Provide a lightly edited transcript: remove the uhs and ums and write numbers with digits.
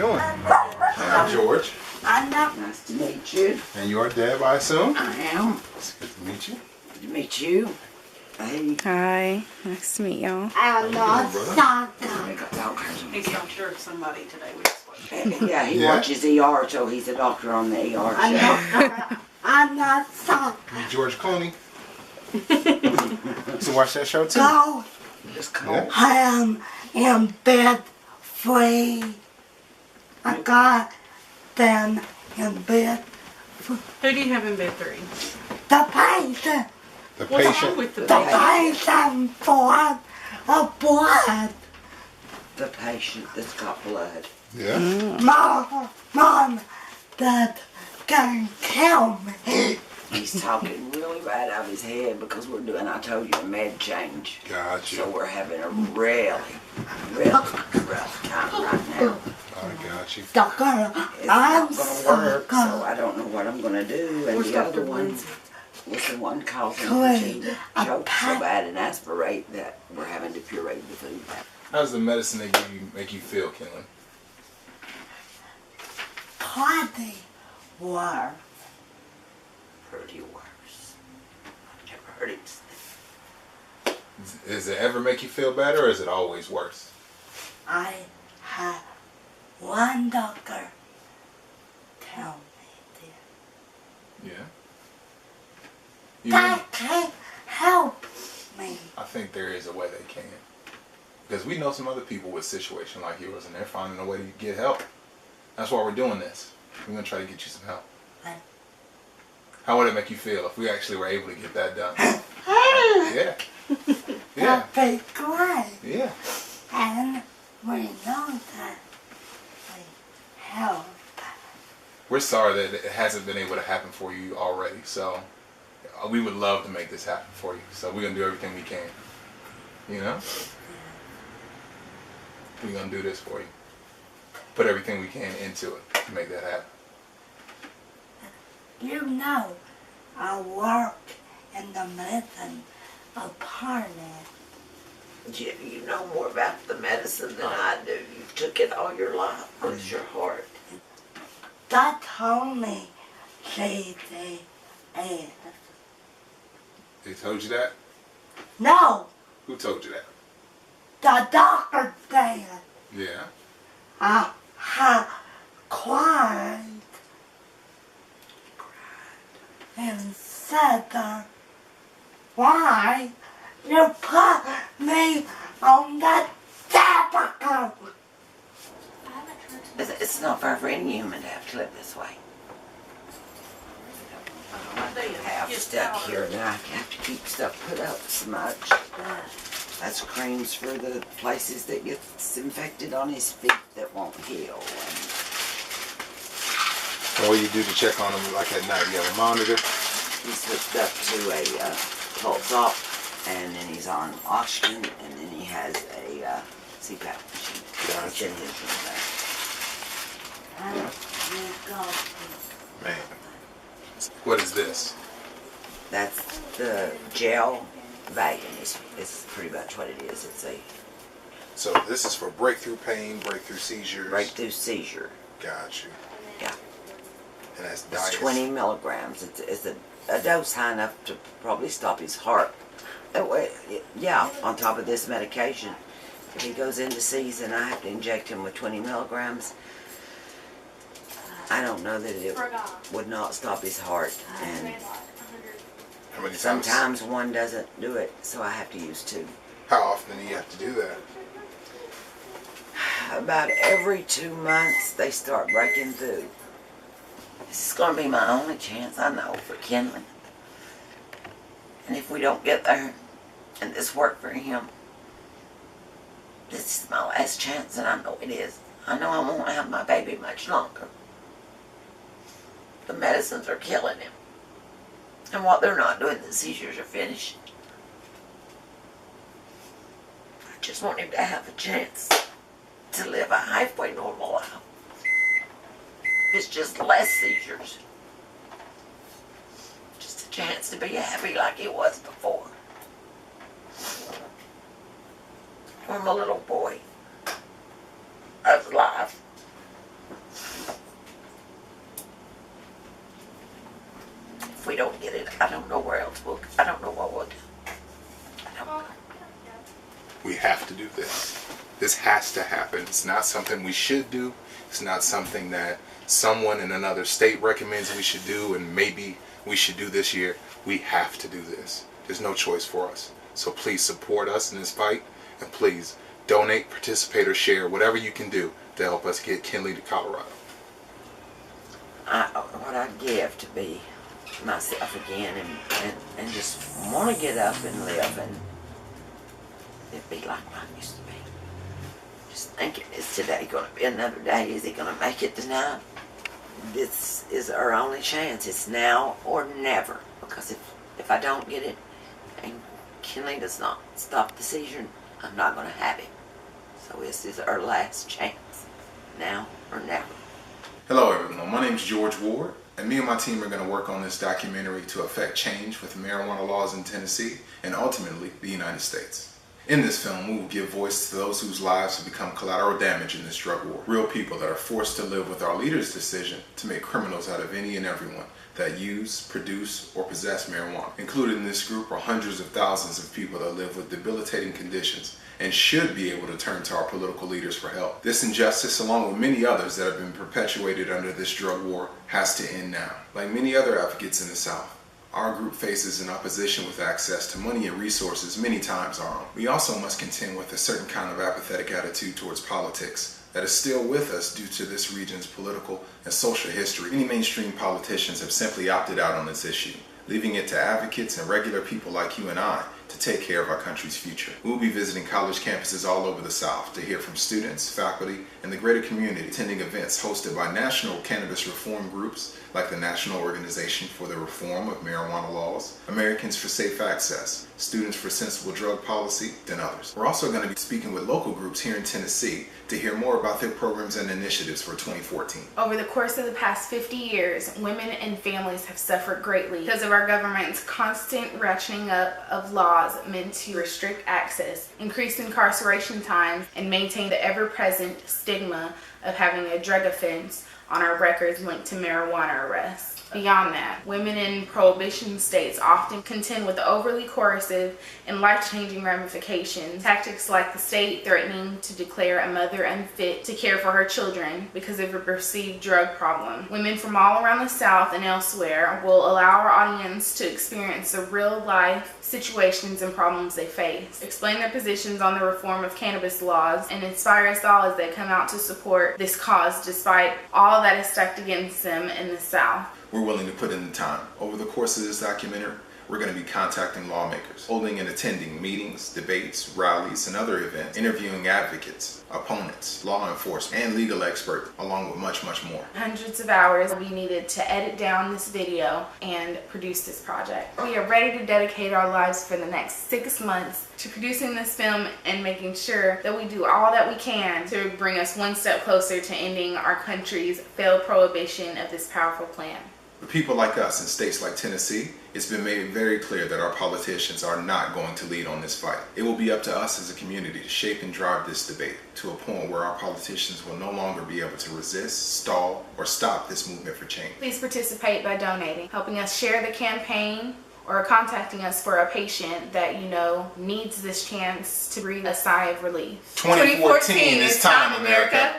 doing? I'm George. Nice to meet you. And you're Deb, I assume? I am. It's good to meet you. Good to meet you. Hey. Hi. Nice to meet y'all. I'm not soccer. He's doctor of somebody today. We just watched. Yeah, he watches ER, so he's a doctor on the ER I'm show. not soccer. Meet George Clooney. So watch that show too. Go. Just cold. Yeah. I am in bed free. I got them in bed. Who do you have in bed 3? The patient. The What's wrong patient. with the The baby? patient for a blood. The patient that's got blood. Yeah. Mom, that can kill me. He's talking really bad out of his head because we're doing, I told you, a med change. Gotcha. So we're having a really rough time right now. I got you. Doctor, It's I'm not going to work, so soccer. I don't know what I'm going to do. And Where's the other Dr. one Lindsay? was the one causing Good. the choke so bad and aspirate that we're having to puree the food. How does the medicine they give you make you feel, Kenley? Party war. Pretty worse. I've never heard it. Does it ever make you feel better, or is it always worse? I had one doctor tell me this. Yeah. You They mean, can't help me. I think there is a way they can. Because we know some other people with a situation like yours, and they're finding a way to get help. That's why we're doing this. We're going to try to get you some help. But How would it make you feel if we actually were able to get that done? Yeah. Yeah. that'd be great. Yeah. And we know that we help. We're sorry that it hasn't been able to happen for you already, so we would love to make this happen for you. So we're going to do everything we can. You know? We're going to do this for you. Put everything we can into it to make that happen. You know, I work in the medicine apartment. Jim, you know more about the medicine than I do. You took it all your life. Bless your heart. That told me CDS. They told you that? No, Who told you that? the doctor said Yeah. I had cried and said that why you put me on that difficult. It's not fair for any human to have to live this way. I have stuff here and I have to keep stuff put up so much. That's creams for the places that gets infected on his feet that won't heal. And what do you do to check on them like at night? You have a monitor? He's hooked up to a pulse ox, and then he's on oxygen, and then he has a CPAP machine. It's in his room there. Man. What is this? That's the gel Valium. It's pretty much what it is. It's a So this is for breakthrough pain, breakthrough seizures. breakthrough seizure. Got you. Yeah. And that's It's diet. 20 milligrams. It's a dose high enough to probably stop his heart. Yeah, on top of this medication. If he goes into season, I have to inject him with 20 milligrams. I don't know that it would not stop his heart. And How many times? sometimes one doesn't do it, so I have to use 2. How often do you have to do that? About every 2 months, they start breaking through. This is going to be my only chance, I know, for Kenley. And if we don't get there, and this worked for him, this is my last chance, and I know it is. I know I won't have my baby much longer. The medicines are killing him. And what they're not doing, the seizures are finished. I just want him to have a chance to live a halfway normal life. It's just less seizures. Just a chance to be happy like he was before. Or my little boy of life. we don't get it, I don't know where else I don't know what we'll do. I don't know. We have to do this. This has to happen. It's not something we should do. It's not something that someone in another state recommends we should do and maybe we should do this year. We have to do this. There's no choice for us. So please support us in this fight, and please donate, participate, or share whatever you can do to help us get Kinley to Colorado. What I'd give to be myself again and just want to get up and live and it'd be like I used to be. Just thinking, is today going to be another day? Is he going to make it tonight? This is our only chance. It's now or never. Because if I don't get it and Kinley does not stop the seizure, I'm not going to have it. So this is our last chance. Now or never. Hello everyone, my name is George Ward, and me and my team are going to work on this documentary to affect change with marijuana laws in Tennessee and ultimately the United States. In this film, we will give voice to those whose lives have become collateral damage in this drug war. Real people that are forced to live with our leaders' decision to make criminals out of any and everyone that use, produce, or possess marijuana. Included in this group are hundreds of thousands of people that live with debilitating conditions and should be able to turn to our political leaders for help. This injustice, along with many others that have been perpetuated under this drug war, has to end now. Like many other advocates in the South, our group faces an opposition with access to money and resources many times our own. We also must contend with a certain kind of apathetic attitude towards politics that is still with us due to this region's political and social history. Many mainstream politicians have simply opted out on this issue, leaving it to advocates and regular people like you and I to take care of our country's future. We will be visiting college campuses all over the South to hear from students, faculty, and the greater community, attending events hosted by national cannabis reform groups like the National Organization for the Reform of Marijuana Laws, Americans for Safe Access, Students for Sensible Drug Policy, and others. We're also going to be speaking with local groups here in Tennessee to hear more about their programs and initiatives for 2014. Over the course of the past 50 years, women and families have suffered greatly because of our government's constant ratcheting up of laws meant to restrict access, increase incarceration times, and maintain the ever-present stigma of having a drug offense on our records linked to marijuana arrests. Beyond that, women in prohibition states often contend with overly coercive and life-changing ramifications. Tactics like the state threatening to declare a mother unfit to care for her children because of a perceived drug problem. Women from all around the South and elsewhere will allow our audience to experience the real-life situations and problems they face, explain their positions on the reform of cannabis laws, and inspire us all as they come out to support this cause despite all that is stacked against them in the South. We're willing to put in the time. Over the course of this documentary, we're going to be contacting lawmakers, holding and attending meetings, debates, rallies, and other events, interviewing advocates, opponents, law enforcement, and legal experts, along with much, much more. Hundreds of hours will be needed to edit down this video and produce this project. We are ready to dedicate our lives for the next 6 months to producing this film and making sure that we do all that we can to bring us one step closer to ending our country's failed prohibition of this powerful plan. For people like us in states like Tennessee, it's been made very clear that our politicians are not going to lead on this fight. It will be up to us as a community to shape and drive this debate to a point where our politicians will no longer be able to resist, stall, or stop this movement for change. Please participate by donating, helping us share the campaign, or contacting us for a patient that you know needs this chance to breathe a sigh of relief. 2014 is time, America.